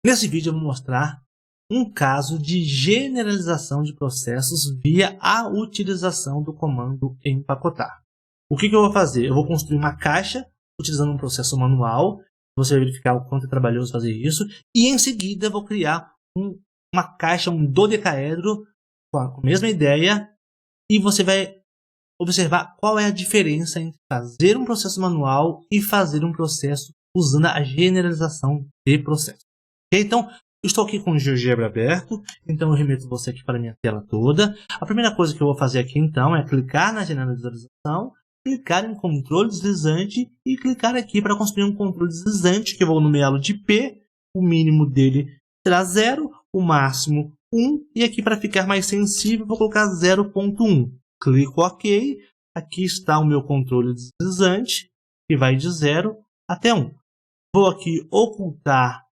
Nesse vídeo eu vou mostrar um caso de generalização de processos via a utilização do comando empacotar. O que eu vou fazer? Eu vou construir uma caixa utilizando um processo manual. Você vai verificar o quanto é trabalhoso fazer isso. E em seguida eu vou criar uma caixa, um dodecaedro com a mesma ideia. E você vai observar qual é a diferença entre fazer um processo manual e fazer um processo usando a generalização de processo. Okay? Então, eu estou aqui com o GeoGebra aberto, então eu remeto você aqui para a minha tela toda. A primeira coisa que eu vou fazer aqui então é clicar na generalização, clicar em controle deslizante e clicar aqui para construir um controle deslizante que eu vou nomeá-lo de P. O mínimo dele será 0, o máximo 1 e aqui para ficar mais sensível vou colocar 0.1. Clico OK, aqui está o meu controle deslizante que vai de 0 até 1. Vou aqui ocultar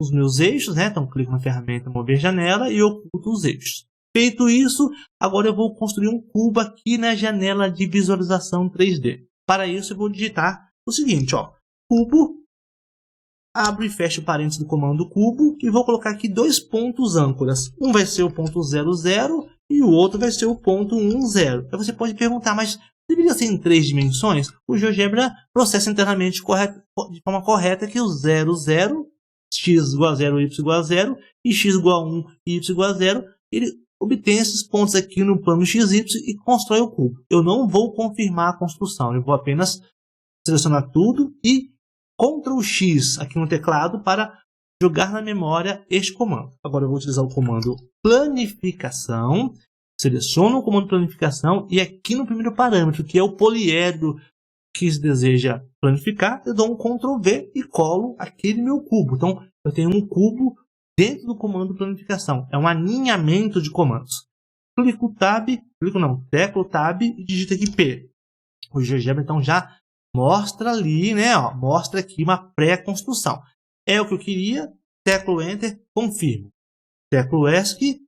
os meus eixos, né? Então clico na ferramenta mover janela e oculto os eixos. Feito isso, agora eu vou construir um cubo aqui na janela de visualização 3D. Para isso eu vou digitar o seguinte, ó, cubo, abro e fecho o parênteses do comando cubo e vou colocar aqui dois pontos âncoras. Um vai ser o ponto 00 e o outro vai ser o ponto 10. Aí você pode perguntar, mas deveria ser em 3 dimensões? O GeoGebra processa internamente de forma correta que o 00, x igual a 0, y igual a 0, e x igual a 1, y igual a 0, ele obtém esses pontos aqui no plano XY e constrói o cubo. Eu não vou confirmar a construção, eu vou apenas selecionar tudo e Ctrl X aqui no teclado para jogar na memória este comando. Agora eu vou utilizar o comando planificação, seleciono o comando planificação e aqui no primeiro parâmetro, que é o poliedro que se deseja planificar, eu dou um Ctrl V e colo aquele meu cubo. Então, eu tenho um cubo dentro do comando planificação. É um aninhamento de comandos. Teclo Tab e digito aqui P. O GeoGebra, então, já mostra ali, né? Ó, mostra aqui uma pré-construção. É o que eu queria. Teclo Enter, confirmo. Teclo ESC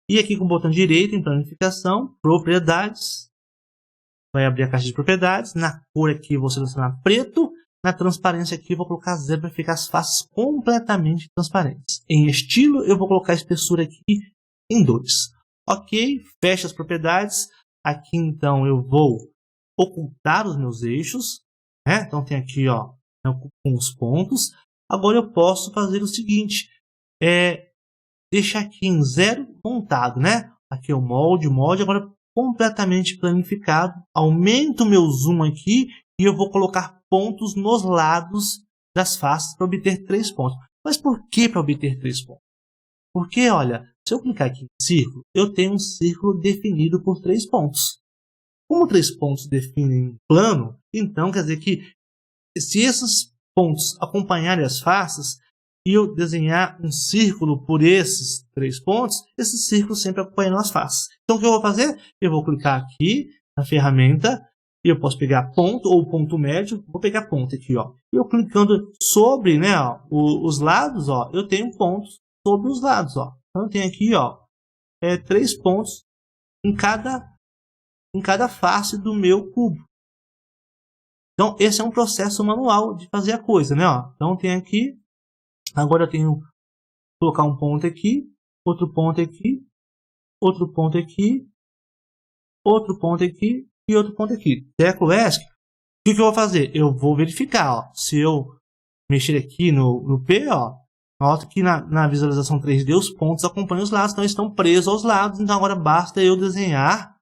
e aqui com o botão direito em planificação, propriedades. Vai abrir a caixa de propriedades. Na cor aqui eu vou selecionar preto. Na transparência aqui eu vou colocar 0 para ficar as faces completamente transparentes. Em estilo eu vou colocar a espessura aqui em 2. Ok, fecha as propriedades. Aqui então eu vou ocultar os meus eixos. Né? Então tem aqui ó, com os pontos. Agora eu posso fazer o seguinte. Deixar aqui em 0 montado. Né? Aqui é o molde. Agora completamente planificado. Aumento o meu zoom aqui e eu vou colocar pontos nos lados das faces para obter 3 pontos. Mas por que para obter 3 pontos? Porque, olha, se eu clicar aqui em círculo, eu tenho um círculo definido por 3 pontos. Como 3 pontos definem um plano, então quer dizer que se esses pontos acompanharem as faces e eu desenhar um círculo por esses 3 pontos, esses círculos sempre acompanham as faces. Então o que eu vou fazer? Eu vou clicar aqui na ferramenta e eu posso pegar ponto ou ponto médio. Vou pegar ponto aqui, ó. Eu clicando sobre, né, ó, os lados, ó, eu tenho pontos sobre os lados, ó. Então eu tenho aqui, ó, 3 pontos em cada face do meu cubo. Então esse é um processo manual de fazer a coisa, né, ó. Então tem aqui. Agora eu tenho que colocar um ponto aqui, outro ponto aqui, outro ponto aqui, outro ponto aqui e outro ponto aqui. Teclo ESC. O que eu vou fazer? Eu vou verificar, ó, se eu mexer aqui no P, ó, nota que na visualização 3D os pontos acompanham os lados, então estão presos aos lados. Então agora basta eu desenhar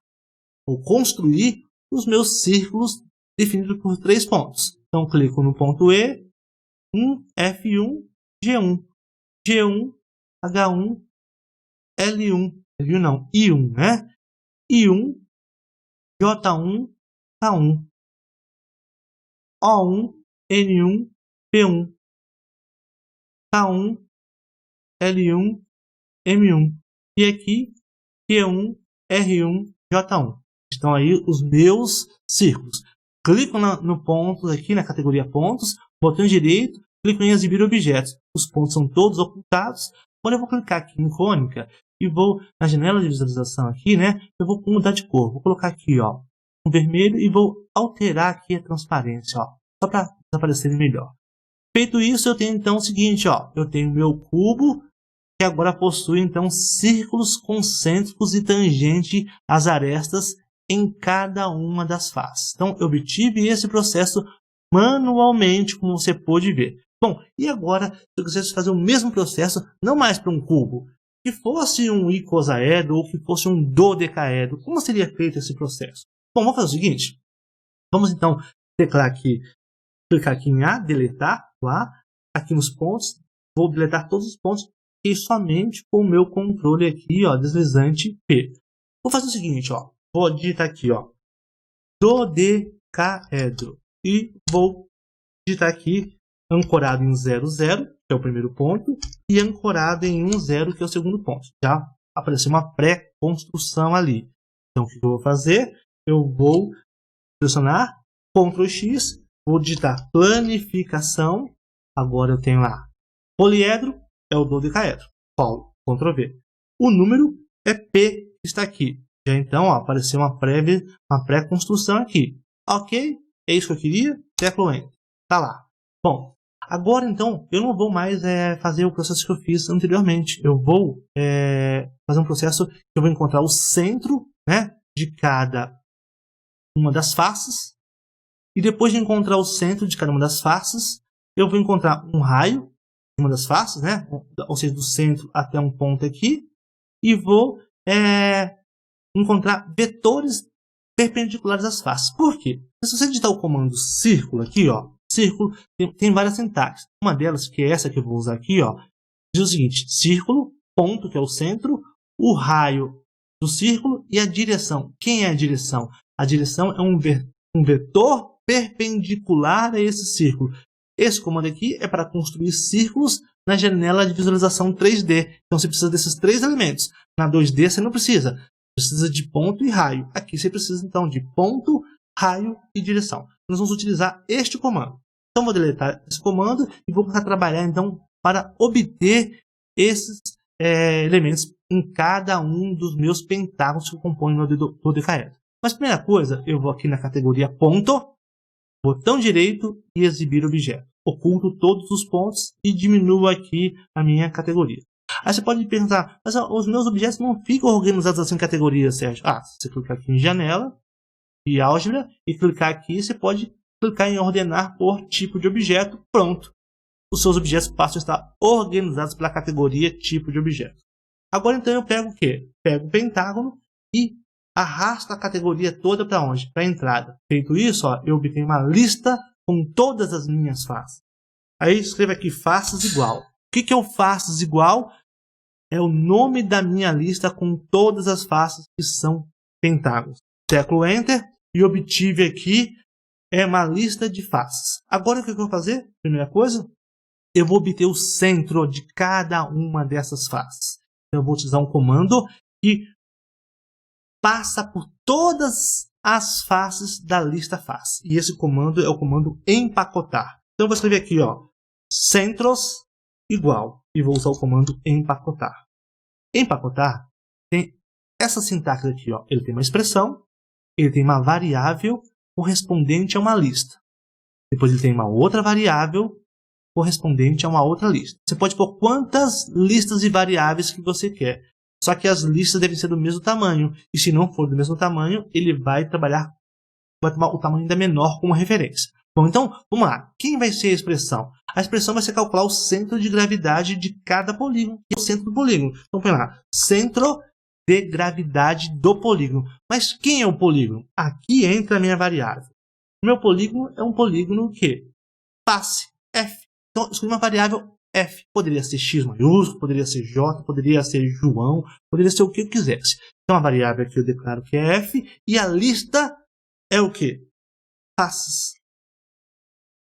ou construir os meus círculos definidos por 3 pontos. Então clico no ponto E, F1, G1, H1, I1, né? I1, J1, K1, O1, N1, P1, K1, L1, M1 e aqui Q1, R1, J1. Estão aí os meus círculos. Clico no ponto aqui na categoria pontos, botão direito, clico em exibir objetos. Os pontos são todos ocultados. Agora eu vou clicar aqui em cônica e vou na janela de visualização aqui, né? Eu vou mudar de cor. Vou colocar aqui, ó, um vermelho e vou alterar aqui a transparência, ó, só para aparecer melhor. Feito isso, eu tenho então o seguinte, ó, eu tenho meu cubo, que agora possui então círculos concêntricos e tangente às arestas em cada uma das faces. Então, eu obtive esse processo manualmente, como você pôde ver. Bom, e agora, se eu quisesse fazer o mesmo processo, não mais para um cubo, que fosse um icosaedro ou que fosse um dodecaedro, como seria feito esse processo? Bom, vamos fazer o seguinte. Vamos então clicar aqui em A, deletar o A, aqui nos pontos, vou deletar todos os pontos e somente com o meu controle aqui, ó, deslizante P. Vou fazer o seguinte, ó, vou digitar aqui, ó, dodecaedro e vou digitar aqui ancorado em 0, 0, que é o primeiro ponto, e ancorado em 1, 0, que é o segundo ponto. Já apareceu uma pré-construção ali. Então, o que eu vou fazer? Eu vou pressionar Ctrl X, vou digitar planificação, agora eu tenho lá poliedro, é o dodecaedro, Ctrl V. O número é P, que está aqui. Já então, ó, apareceu uma pré-construção aqui. Ok, é isso que eu queria, tecla Enter. Tá lá. Bom, agora então, eu não vou mais fazer o processo que eu fiz anteriormente. Eu vou fazer um processo que eu vou encontrar o centro, né, de cada uma das faces. E depois de encontrar o centro de cada uma das faces, eu vou encontrar um raio de uma das faces, né? Ou seja, do centro até um ponto aqui. E vou encontrar vetores perpendiculares às faces. Por quê? Se você digitar o comando círculo aqui, ó, círculo tem várias sintaxes. Uma delas, que é essa que eu vou usar aqui, ó, diz o seguinte: círculo, ponto, que é o centro, o raio do círculo e a direção. Quem é a direção? A direção é um vetor perpendicular a esse círculo. Esse comando aqui é para construir círculos na janela de visualização 3D. Então você precisa desses três elementos. Na 2D você não precisa. Precisa de ponto e raio. Aqui você precisa então de ponto, raio e direção. Nós vamos utilizar este comando. Então vou deletar esse comando e vou começar a trabalhar então para obter esses elementos em cada um dos meus pentágonos que compõem o meu dodecaedro. Mas primeira coisa, eu vou aqui na categoria ponto, botão direito e exibir objeto. Oculto todos os pontos e diminuo aqui a minha categoria. Aí você pode me perguntar, mas os meus objetos não ficam organizados assim em categorias, Sérgio? Se você clicar aqui em janela e álgebra e clicar aqui, você pode clicar em ordenar por tipo de objeto, pronto. Os seus objetos passam a estar organizados pela categoria tipo de objeto. Agora então eu pego o quê? Pego o pentágono e arrasto a categoria toda para onde? Para a entrada. Feito isso, ó, eu obtenho uma lista com todas as minhas faces. Aí escreva aqui faces igual. O que é o faces igual? É o nome da minha lista com todas as faces que são pentágonos. Teclo Enter e obtive aqui uma lista de faces. Agora o que eu vou fazer? Primeira coisa, eu vou obter o centro de cada uma dessas faces. Então, eu vou utilizar um comando que passa por todas as faces da lista face. E esse comando é o comando empacotar. Então eu vou escrever aqui, ó, centros igual. E vou usar o comando empacotar. Empacotar tem essa sintaxe aqui, ó. Ele tem uma expressão, ele tem uma variável correspondente a uma lista. Depois ele tem uma outra variável correspondente a uma outra lista. Você pode pôr quantas listas e variáveis que você quer. Só que as listas devem ser do mesmo tamanho. E se não for do mesmo tamanho, ele vai tomar o tamanho ainda menor como referência. Bom, então, vamos lá. Quem vai ser a expressão? A expressão vai ser calcular o centro de gravidade de cada polígono. E o centro do polígono. Então, põe lá. Centro de gravidade do polígono. Mas quem é o polígono? Aqui entra a minha variável. O meu polígono é um polígono que? Face. F. Então, eu escolhi uma variável F. Poderia ser X maiúsculo, poderia ser J, poderia ser João, poderia ser o que eu quisesse. Então, a variável aqui eu declaro que é F. E a lista é o quê? Faces.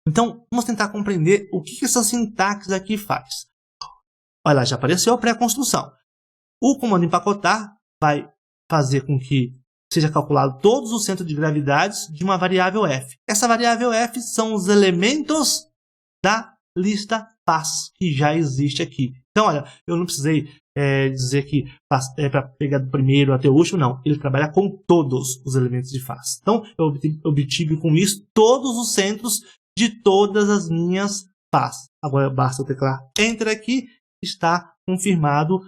Então, vamos tentar compreender o que essa sintaxe aqui faz. Olha lá, já apareceu a pré-construção. O comando empacotar vai fazer com que seja calculado todos os centros de gravidade de uma variável F. Essa variável F são os elementos da lista face que já existe aqui. Então, olha, eu não precisei dizer que é para pegar do primeiro até o último, não. Ele trabalha com todos os elementos de face. Então, eu obtive com isso todos os centros de todas as minhas face. Agora basta eu teclar Enter aqui, está confirmado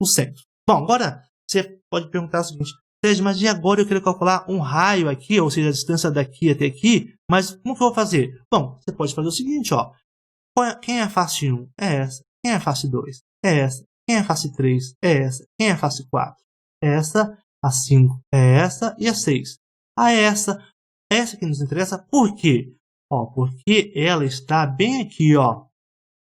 o centro. Bom, agora você pode perguntar o seguinte: Sérgio, mas e agora eu quero calcular um raio aqui, ou seja, a distância daqui até aqui, mas como que eu vou fazer? Bom, você pode fazer o seguinte, ó. Quem é a face 1? É essa. Quem é a face 2? É essa. Quem é a face 3? É essa. Quem é a face 4? É essa. A 5 é essa. E a 6? Essa. Essa que nos interessa. Por quê? Ó, porque ela está bem aqui, ó.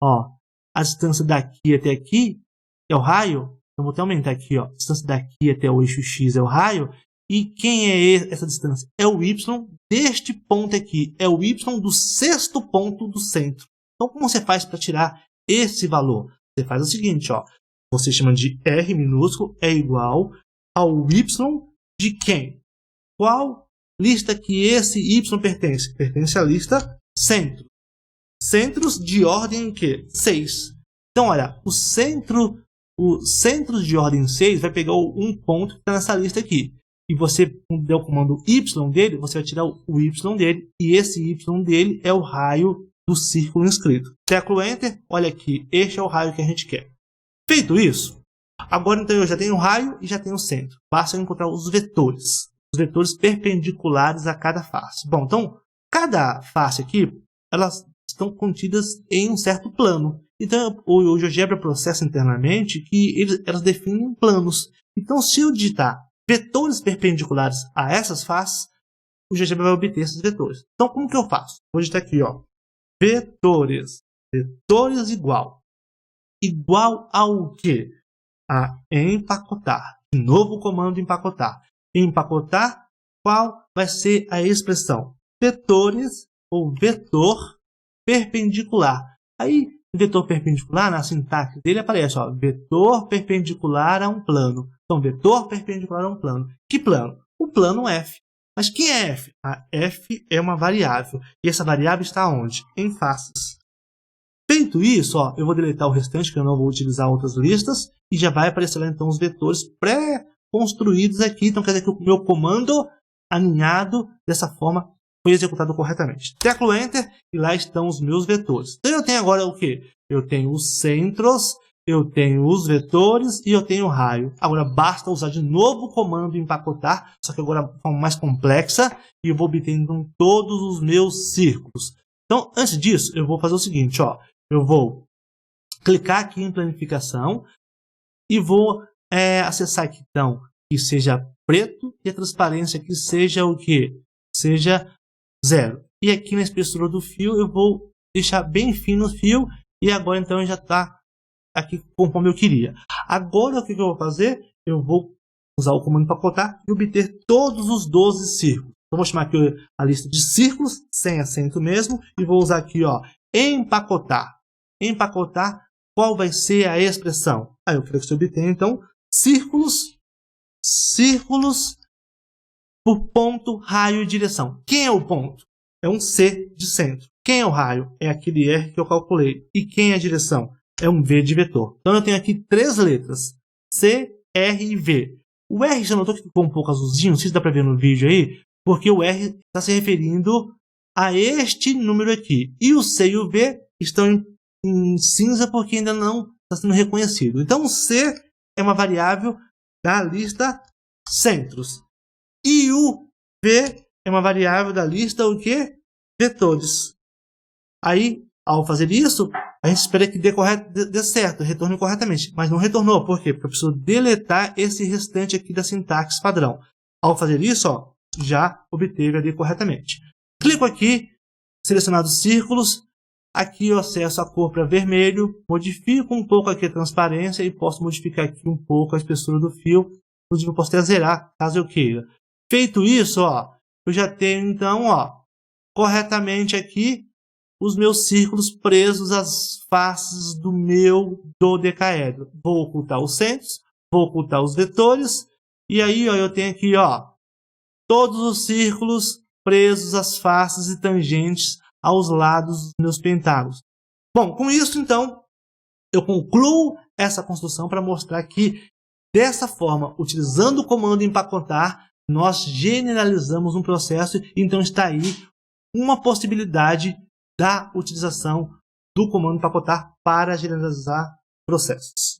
Ó, a distância daqui até aqui é o raio. Eu vou até aumentar aqui, ó. A distância daqui até o eixo X é o raio. E quem é essa distância? É o Y deste ponto aqui. É o Y do sexto ponto do centro. Então, como você faz para tirar esse valor? Você faz o seguinte, ó. Você chama de R minúsculo é igual ao Y de quem? Qual lista que esse Y pertence? Pertence à lista centro. Centros de ordem que? 6. Então, olha, o centro de ordem 6 vai pegar um ponto que está nessa lista aqui. E você der o comando Y dele, você vai tirar o Y dele. E esse Y dele é o raio do círculo inscrito. Teclo Enter, olha aqui, este é o raio que a gente quer. Feito isso, agora então eu já tenho o raio e já tenho o centro. Basta eu encontrar os vetores perpendiculares a cada face. Bom, então, cada face aqui, elas estão contidas em um certo plano. Então, o GeoGebra processa internamente que elas definem planos. Então, se eu digitar vetores perpendiculares a essas faces, o GeoGebra vai obter esses vetores. Então, como que eu faço? Vou digitar aqui, ó. Vetores igual ao quê? A empacotar. De novo o comando empacotar. Empacotar, qual vai ser a expressão? Vetores ou vetor perpendicular. Aí, vetor perpendicular, na sintaxe dele aparece, ó, vetor perpendicular a um plano. Então, vetor perpendicular a um plano. Que plano? O plano F. Mas quem é F? A F é uma variável. E essa variável está onde? Em faces. Feito isso, ó, eu vou deletar o restante, que eu não vou utilizar outras listas. E já vai aparecer lá, então, os vetores pré-construídos aqui. Então, quer dizer que o meu comando alinhado dessa forma foi executado corretamente. Teclo Enter e lá estão os meus vetores. Então, eu tenho agora o quê? Eu tenho os centros, eu tenho os vetores e eu tenho o raio. Agora basta usar de novo o comando empacotar, só que agora de forma mais complexa, e eu vou obter então todos os meus círculos. Então, antes disso, eu vou fazer o seguinte, ó. Eu vou clicar aqui em planificação e vou acessar aqui, então, que seja preto e a transparência aqui seja o quê? Seja 0. E aqui na espessura do fio eu vou deixar bem fino o fio e agora então já está aqui conforme eu queria. Agora o que eu vou fazer? Eu vou usar o comando empacotar e obter todos os 12 círculos. Então vou chamar aqui a lista de círculos, sem acento mesmo, e vou usar aqui, ó, empacotar. Empacotar, qual vai ser a expressão? Aí eu quero que você obtenha então círculos por ponto, raio e direção. Quem é o ponto? É um C de centro. Quem é o raio? É aquele R que eu calculei. E quem é a direção? É um V de vetor. Então eu tenho aqui 3 letras. C, R e V. O R já notou que ficou um pouco azulzinho? Não sei se dá para ver no vídeo aí. Porque o R está se referindo a este número aqui. E o C e o V estão em cinza porque ainda não está sendo reconhecido. Então o C é uma variável da lista centros. E o V é uma variável da lista o quê? Vetores. Aí, ao fazer isso, a gente espera que dê certo, retorne corretamente. Mas não retornou. Por quê? Porque eu preciso deletar esse restante aqui da sintaxe padrão. Ao fazer isso, ó, já obteve ali corretamente. Clico aqui, selecionado os círculos. Aqui eu acesso a cor para vermelho. Modifico um pouco aqui a transparência e posso modificar aqui um pouco a espessura do fio. Inclusive eu posso até zerar, caso eu queira. Feito isso, ó, eu já tenho então, ó, corretamente aqui os meus círculos presos às faces do meu dodecaedro. Vou ocultar os centros, vou ocultar os vetores, e aí ó, eu tenho aqui ó, todos os círculos presos às faces e tangentes aos lados dos meus pentágonos. Bom, com isso então, eu concluo essa construção para mostrar que, dessa forma, utilizando o comando empacotar, nós generalizamos um processo, então está aí uma possibilidade da utilização do comando pacotar para generalizar processos.